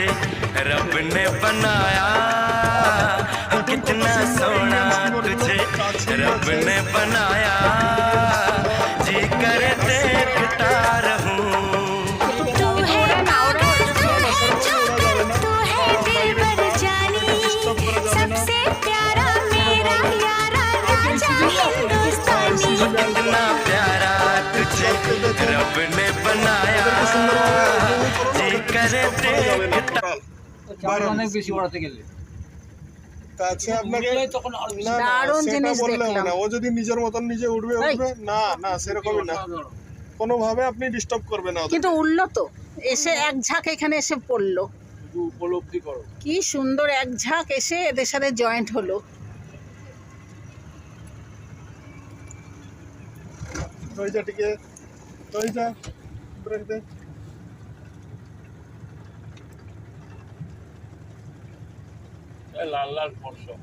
तुझे रब ने बनाया, कितना सोना तुझे रब ने बनाया, जी करे देखता रहूं। तू है पागल, तू है दिलबर जानी, सबसे प्यारा मेरा यारा राजा हिंदुस्तानी। कितना प्यारा तुझे रब ने बनाया, जी करे देखता। অনেক বেশি বাড়াতে গেলে কাছে আপনাকে তখন আরো বেশি না না দারুণ সেটা জিনিস বললে হবে দেখলাম। না। ও যদি নিজের মতন নিজে উঠবে উঠবে, না না সেরকমই না, কোনোভাবে আপনি ডিস্টার্ব করবে না ওদের। কিন্তু উঠলো তো, এসে এক ঝাঁক এখানে এসে পড়লো। শুধু উপলব্ধি করো। কি সুন্দর এক ঝাঁক এসে এদের সাথে জয়েন্ট হলো। ওই যা টিকে, ওই যা ব্রেক দে। লাল লাল ফর্সা